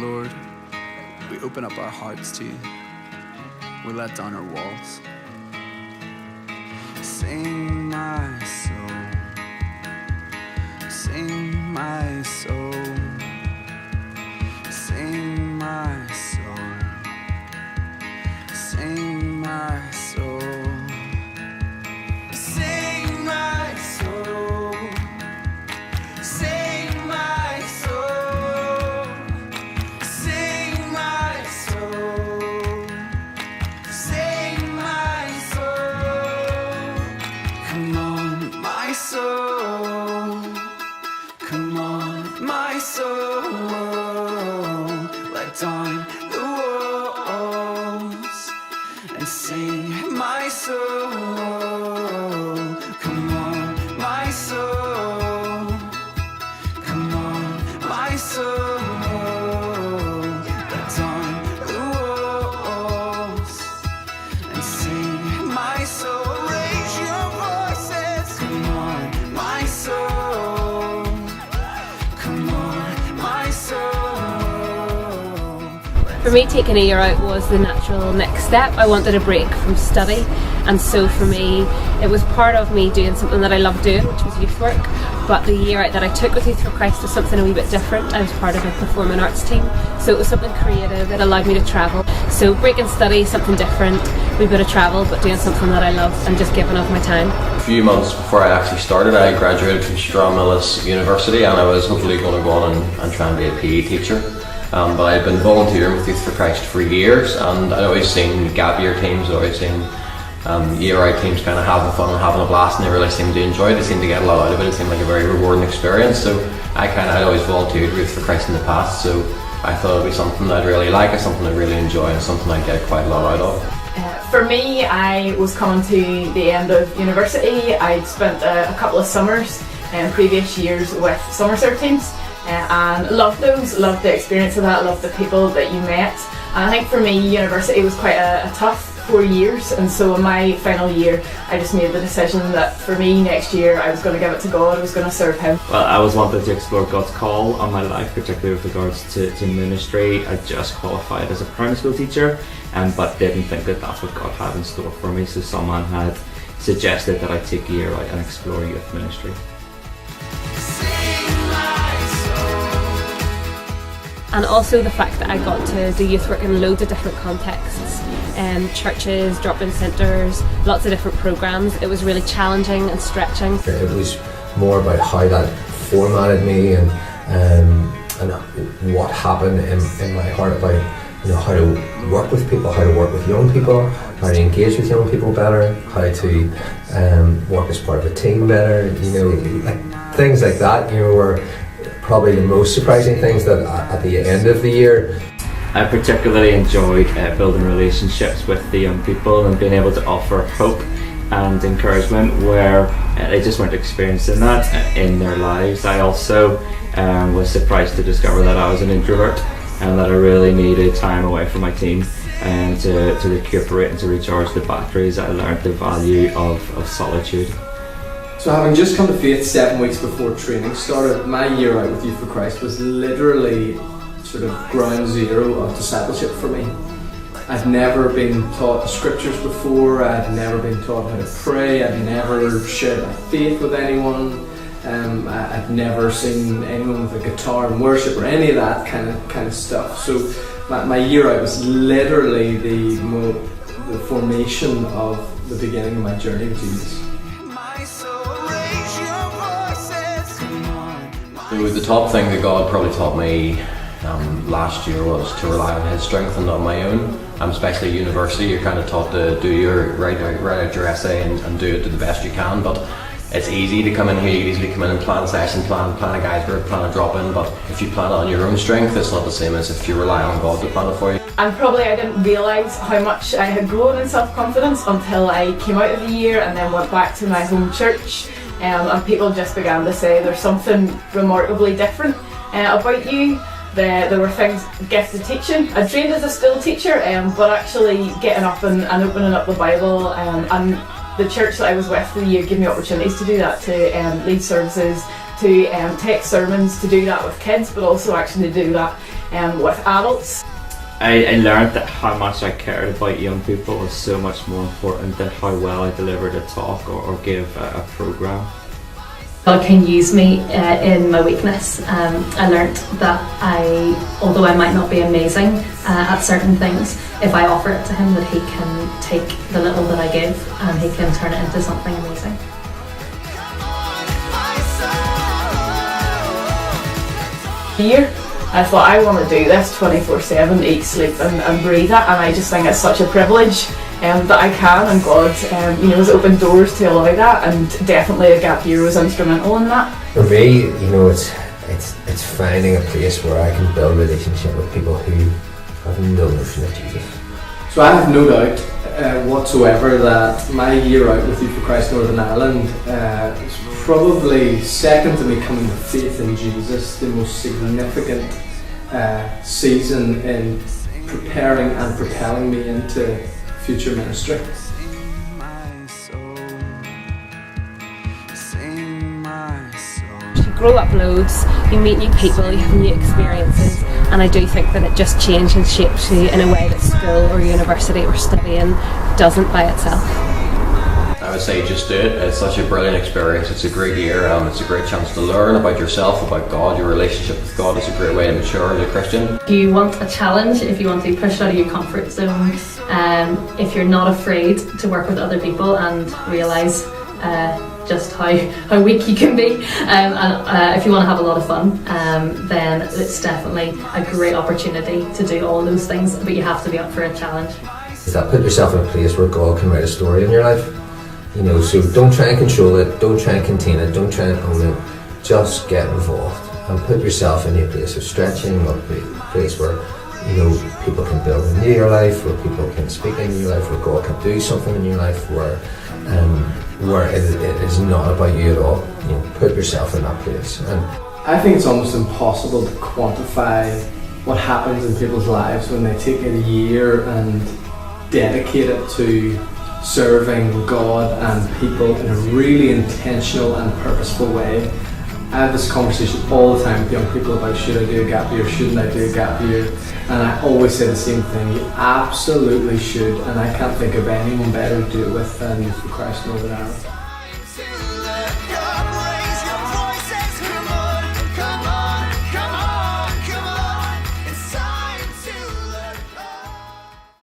Lord, we open up our hearts to you. We let down our walls. Sing my soul, sing my soul, sing my soul, sing my soul, sing my soul, sing my soul, sing my soul, sing my soul. Come on, my soul. Come on, my soul. Let down the walls and sing my soul. Come on, my soul. Come on, my soul. Let down the walls and sing my soul. Raise your voices. Come on, my soul. Come on, my soul. For me, taking a year out was the natural next step. I wanted a break from study, and so for me it was part of me doing something that I loved doing, which was youth work. But the year out that I took with Youth for Christ was something a wee bit different. I was part of a performing arts team, so it was something creative. It allowed me to travel. So breaking study, something different, a wee bit of travel, but doing something that I loved and just giving of my time. A few months before I actually started, I graduated from Stranmillis University, and I was hopefully going to go on and try and be a PE teacher. But I'd been volunteering with Youth for Christ for years, and I'd always seen gap year teams, I'd always seen year out teams kind of having fun and having a blast, and they really seemed to enjoy it. They seemed to get a lot out of it. It seemed like a very rewarding experience. So I'd always volunteered with Youth for Christ in the past, so I thought it'd be something I'd really like, and something I'd really enjoy, and something I'd get quite a lot out of. For me, I was coming to the end of university. I'd spent a couple of summers in previous years with summer serve teams, and loved those, loved the experience of that, loved the people that you met. And I think for me, university was quite a tough 4 years, and so in my final year I just made the decision that for me next year I was going to give it to God, I was going to serve Him. Well, I was wanting to explore God's call on my life, particularly with regards to ministry. I just qualified as a primary school teacher, but didn't think that that's what God had in store for me, so someone had suggested that I take a year out and explore youth ministry. And also the fact that I got to do youth work in loads of different contexts, churches, drop-in centres, lots of different programmes. It was really challenging and stretching. It was more about how that formatted me and what happened in my heart about how to work with people, how to work with young people, how to engage with young people better, how to work as part of a team better, like things like that, were probably the most surprising things that at the end of the year. I particularly enjoyed building relationships with the young people and being able to offer hope and encouragement where they just weren't experiencing that in their lives. I also was surprised to discover that I was an introvert and that I really needed time away from my team and to recuperate and to recharge the batteries. I learned the value of solitude. So having just come to faith 7 weeks before training started, my year out with Youth for Christ was literally sort of ground zero of discipleship for me. I'd never been taught the scriptures before, I'd never been taught how to pray, I'd never shared my faith with anyone, I'd never seen anyone with a guitar and worship or any of that kind of stuff. So my year out was literally the formation of the beginning of my journey with Jesus. So the top thing that God probably taught me last year was to rely on His strength and not my own. Especially at university, you're kind of taught to write out your essay and do it to the best you can, but it's easy to come in here, you can easily come in and plan a session, plan a guide group, plan a drop-in, but if you plan it on your own strength, it's not the same as if you rely on God to plan it for you. And probably I didn't realise how much I had grown in self-confidence until I came out of the year and then went back to my home church, and people just began to say there's something remarkably different about you. There were things, gifted teaching. I trained as a school teacher, but actually getting up and opening up the Bible and The church that I was with for the year gave me opportunities to do that, to lead services, to take sermons, to do that with kids, but also actually to do that with adults. I learned that how much I cared about young people was so much more important than how well I delivered a talk or gave a programme. God can use me in my weakness. I learnt that although I might not be amazing at certain things, if I offer it to Him, that He can take the little that I give and He can turn it into something amazing. Here, I thought I want to do this 24/7, eat, sleep and breathe it, and I just think it's such a privilege that I can, and God has opened doors to allow that, and definitely a gap year was instrumental in that. For me, it's finding a place where I can build a relationship with people who have no notion of Jesus. So I have no doubt whatsoever that my year out with Youth for Christ Northern Ireland is probably, second to me coming to faith in Jesus, the most significant season in preparing and propelling me into future ministry. You grow up loads, you meet new people, you have new experiences, and I do think that it just changes and shapes you in a way that school or university or studying doesn't by itself. I would say just do it. It's such a brilliant experience. It's a great year. It's a great chance to learn about yourself, about God. Your relationship with God is a great way to mature as a Christian. If you want a challenge, if you want to be pushed out of your comfort zone, if you're not afraid to work with other people and realise just how weak you can be, and if you want to have a lot of fun, then it's definitely a great opportunity to do all those things, but you have to be up for a challenge. Is that put yourself in a place where God can write a story in your life? So don't try and control it, don't try and contain it, don't try and own it, just get involved and put yourself in a place of stretching, a place where people can build into your life, where people can speak into your life, where God can do something in your life, where it is not about you at all. Put yourself in that place. And I think it's almost impossible to quantify what happens in people's lives when they take a year and dedicate it to serving God and people in a really intentional and purposeful way. I have this conversation all the time with young people about should I do a gap year, shouldn't I do a gap year, and I always say the same thing: you absolutely should, and I can't think of anyone better to do it with than Youth for Christ Northern Ireland.